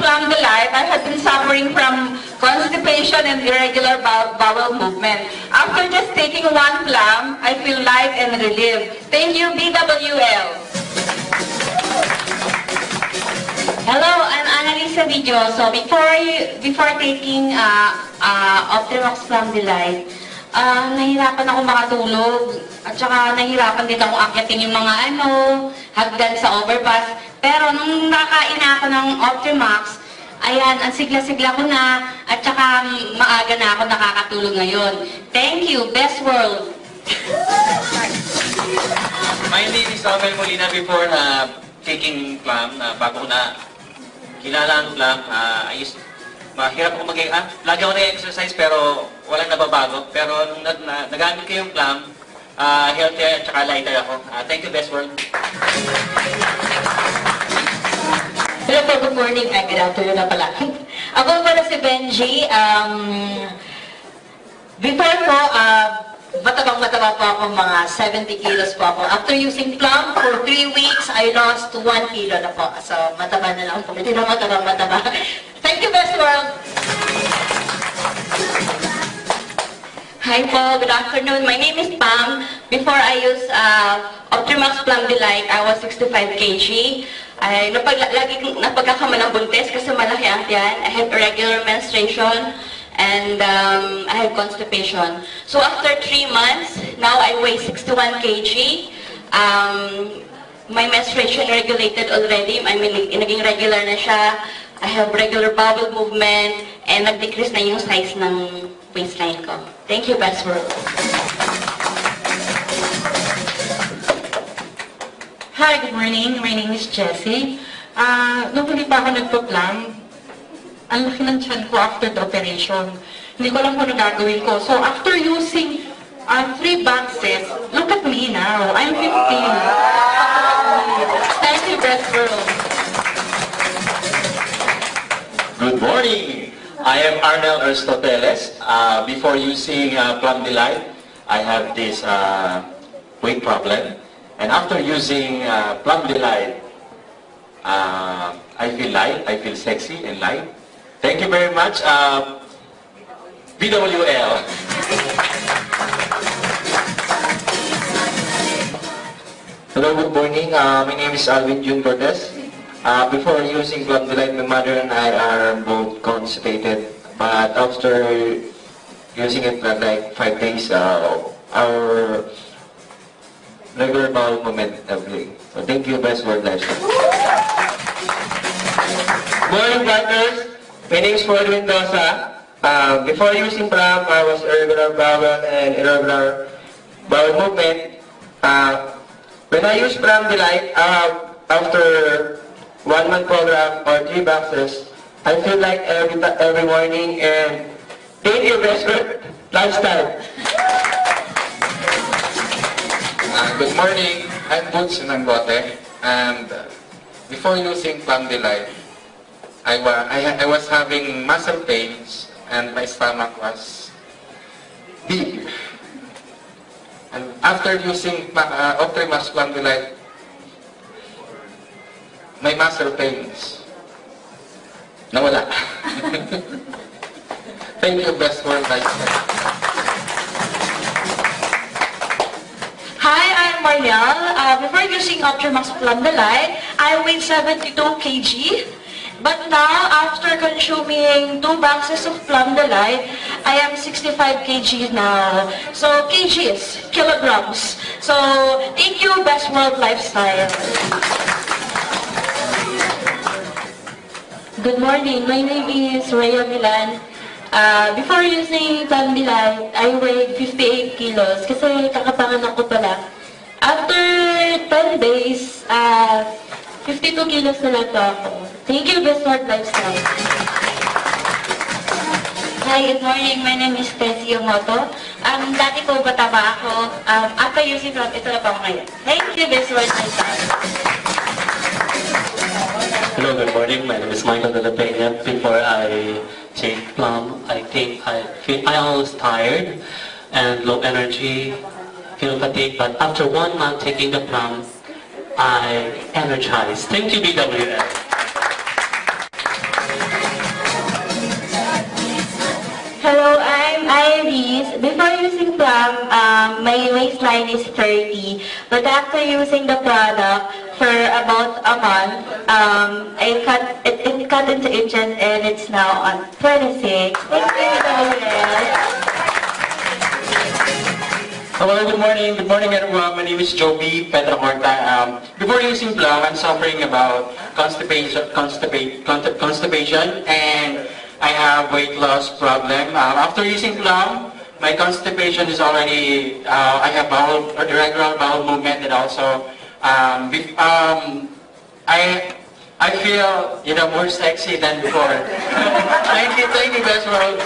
Plum Delight, I had been suffering from constipation and irregular bowel movement. After just taking one plum, I feel light and relieved. Thank you, BWL. Hello, I'm Annalisa Vidioso. Before taking Optimax Plum Delight, nahirapan ako makatulog. At saka nahirapan din ako akyatin yung mga hagdan sa overpass. Pero nung nakain na ako ng Optimax, ayan, ang sigla-sigla ko na. At saka maaga na ako nakakatulog ngayon. Thank you, Best World! My name is Samuel Molina. Before taking plum, bago ko na kilala ang plum, mahirap ako lagi ako na-exercise pero walang nababago. Pero nung nagamit ko yung plum, healthier at saka lighter ako. Thank you, Best World. Hello po, good morning. Good afternoon na pala. Ako pala si Benji. Before po, matabang-mataba po ako, mga 70 kilos po ako. After using plum for 3 weeks, I lost 1 kilo na po. So, mataba na lang po. Hindi na mataba. Thank you, Best World! Hi po, good afternoon. My name is Pam. Before I use Optimax Plum Delight, I was 65 kg. Lagi napagkakama ng buntis kasi malaki ang tiyan. I have irregular menstruation and I have constipation. So after 3 months, now I weigh 61 kg. My menstruation regulated already. I mean, naging regular na siya. I have regular bowel movement and nag-decrease na yung size ng waistline ko. Thank you, Best World. Hi, good morning. My name is Jessie. Nung hindi pa ako nagpa-plum, ang laki ng tiyan ko after the operation. Hindi ko alam kung ano gagawin ko. So after using 3 boxes, look at me now. I'm 15. Thank you, Best World. Good morning. I am Arnel Aristoteles. Before using Plum Delight, I have this weight problem. And after using Plum Delight, I feel light, I feel sexy and light. Thank you very much, BWL. Hello, good morning. My name is Alvin June Cortez. Before using Plum Delight, my mother and I are both constipated. But after using it for like 5 days, our regular bowel movement everything. So thank you, Best World Lifestyle. Morning, partners. My name is Ford Mendoza. Before using Plum, I was irregular bowel and irregular bowel movement. When I use Plum Delight, after 1-month program or 3 boxes, I feel like every morning, and thank you, Best World Lifestyle. Good morning, I'm Boots Nangote, and before using Plum Delight, I was having muscle pains and my stomach was big. And after using Optimax Plum Delight, my muscle pains nawala. Thank you, Best World Lifestyle. Hi, I'm Marielle. Before using Optimax Plum Delight, I weighed 72 kg. But now, after consuming 2 boxes of Plum Delight, I am 65 kg now. So, kgs, kilograms. So, thank you, Best World Lifestyle. Good morning. My name is Rhea Milan. Before using Plum Delight, I weighed 58 kilos kasi kakapanganak ko pala. After 10 days, 52 kilos na lang po ako. Thank you, Best World Lifestyle. Hi, good morning. My name is Tessie Yomoto. Dati po mataba ako. After using Plum, ito na po ako ngayon. Thank you, Best World Lifestyle. Hello, good morning. My name is Michael de la Peña. Before I take Plum, I think I was tired and low energy, feel fatigue. But after 1 month taking the Plum, I energized. Thank you, BWF. Plum, my waistline is 30, but after using the product for about a month, it cut into inches and it's now on 26. Thank you, Daniel. Hello, good morning. Good morning, everyone. My name is Joby Petracorta. Before using Plum, I'm suffering about constipation, and I have weight loss problem. After using Plum, my constipation is already, I have irregular bowel movement, and also, I feel, more sexy than before. Thank you, best world.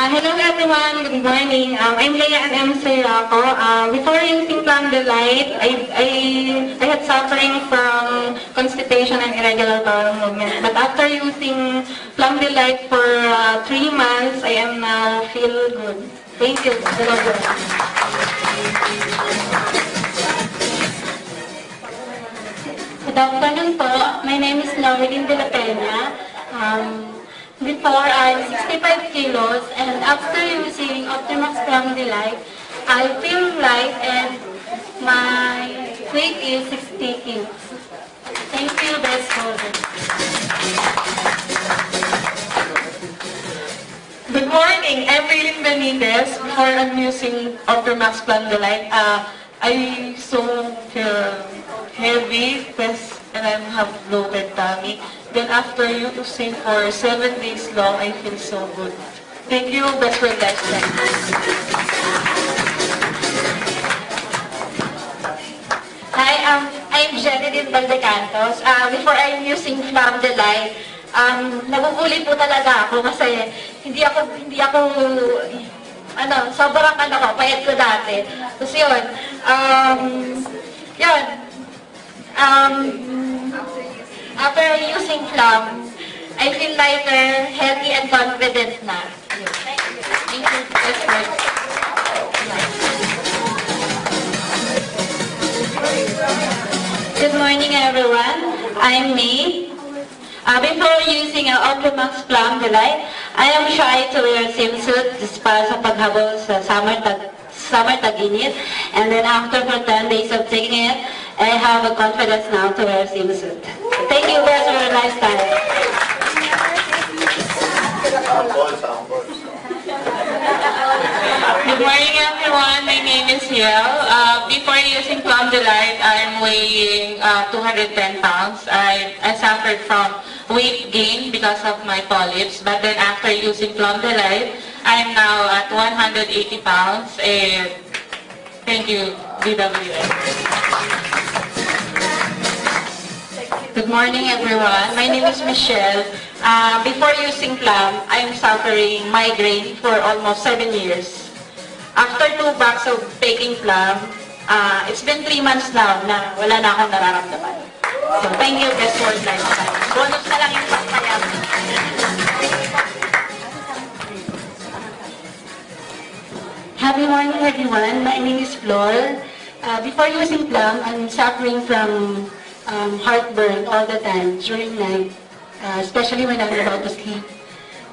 Hello everyone, good morning. I'm Leia and M. Sayako. Before using Plum Delight, I had suffering from constipation and irregular bowel movement. But after using Plum Delight for 3 months, I am now feel good. Thank you. Good afternoon po. My name is Laureline de la Peña. Before, I'm 65 kilos, and after using Optimax Plum Delight, I feel light and my weight is 60 kilos. Thank you, best holder. Good morning, I'm Raylene Benitez. Before I'm using Optimax Plum Delight, I so feel heavy, and I have bloated tummy. Then after using for 7 days long, I feel so good. Thank you, best for lifetime. Hi, I'm Jeneline Valdecantos. Before I'm using Plum Delight, naguguli po talaga ako kasi hindi ako sobrang payat ko dati. Tapos after using Plum, I feel lighter, healthy, and confident na. Thank you. Thank you. That's right. Good morning, everyone. I'm May. Before using Optimax Plum Delight, I am shy to wear swimsuit just para sa paghabol sa summer tag-init. And then after for 10 days of taking it, I have a confidence now to wear swimsuit. Thank you guys for your lifestyle. Good morning, everyone. My name is Yel. Before using Plum Delight, I'm weighing 210 pounds. I suffered from weight gain because of my polyps. But then after using Plum Delight, I'm now at 180 pounds. And thank you, DWS. Good morning, everyone. My name is Michelle. Before using Plum, I'm suffering migraine for almost 7 years. After 2 bags of taking Plum, it's been 3 months now na wala na akong nararamdaman. So, thank you, best world lifestyle. Bonus na lang yung pampayam. Happy morning, everyone. My name is Flor. Before using Plum, I'm suffering from heartburn all the time during night, especially when I'm about to sleep.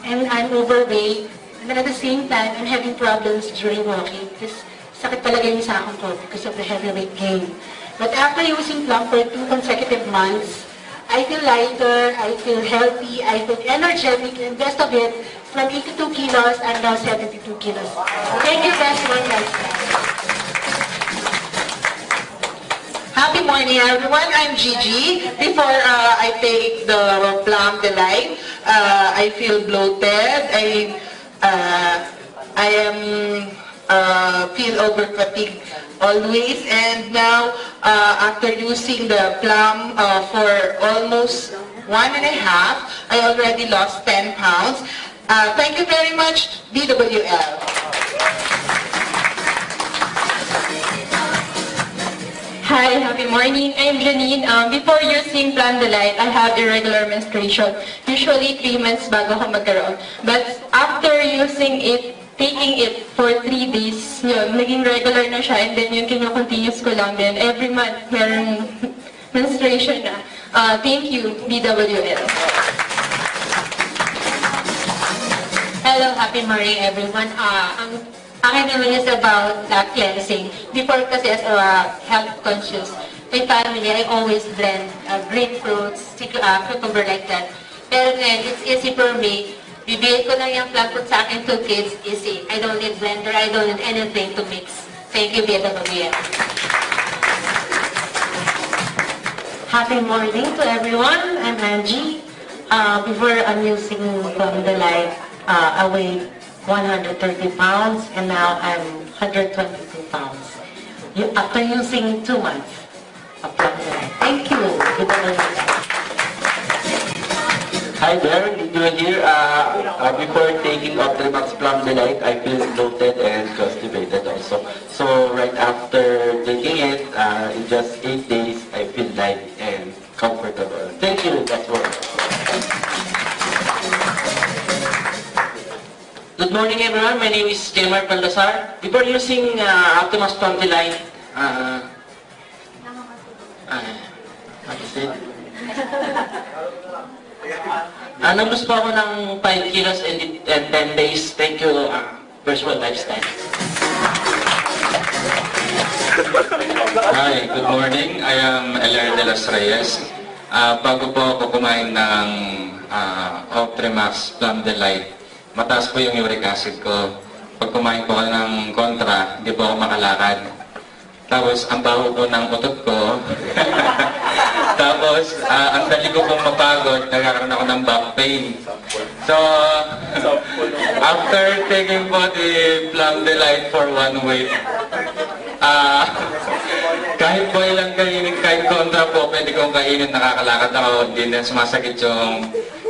And I'm overweight. And then at the same time, I'm having problems during walking. Because sakit talaga yung sakong ko because of the heavy weight gain. But after using Plum for 2 consecutive months, I feel lighter, I feel healthy, I feel energetic, and best of it, from 82 kilos, I'm now 72 kilos. Thank you, best for lifestyle. Happy morning, everyone. I'm Gigi. Before I take the Plum Delight, I feel bloated. I feel over fatigue always. And now, after using the Plum for almost 1.5, I already lost 10 pounds. Thank you very much, DWL. Hi, happy morning. I'm Janine. Before using Plum Delight, I have irregular menstruation. Usually 3 months bago ako magkaroon. But after using it, taking it for 3 days, yun, naging regular na siya. And then yun, kino-continuous ko lang din. Every month, merong menstruation na. Thank you, BWL. Hello, happy morning everyone. Ang akin naman is about cleansing. Before kasi as a health conscious, my family, I always blend green fruits, cucumber like that. Pero ngayon, it's easy for me. Bibigay ko lang yung plum fruit sa akin 2 kids, easy. I don't need blender, I don't need anything to mix. Thank you, Beta Maria. Happy morning to everyone. I'm Angie. Before I'm using Plum Delight, I weighed 130 pounds and now I'm 122 pounds. After using 2 months of Plum Delight. Thank you. Hi there, Lido here. Before taking Optrimax Plum Delight, I feel bloated and constipated also. So right after taking it, in just 8 days, I feel light and comfortable. Thank you, that's all. Good morning everyone, my name is Jemar Paldasar. Before using Optimus Plum Delight, nag-lose po ako ng 5 kilos and 10 days. Thank you, First World Lifestyle. Hi, good morning. I am Eler de los Reyes. Bago po ako kumain ng Optrimax Plum Delight, mataas po yung uric acid ko. Pag kumain po ako ng kontra, hindi po ako makalakad. Tapos, ang baho po ng utot ko. Tapos, ang dali ko pong mapagod, nagkakaroon ako ng back pain. So, after taking po the Plum Delight for 1 week, kahit po ilang kainin, kahit kontra po, pwede kong kainin, nakakalakad ako, hindi na sumasakit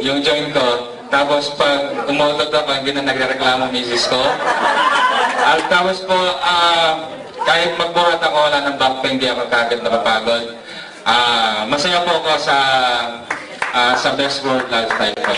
yung joint ko. Tapos pag umutot ako, hindi na nagreklamo misis ko. At tapos po, kahit magbuhat ako, wala ng back pain, hindi ako kagad napapagod. Masaya po ako sa Best World Lifestyle po.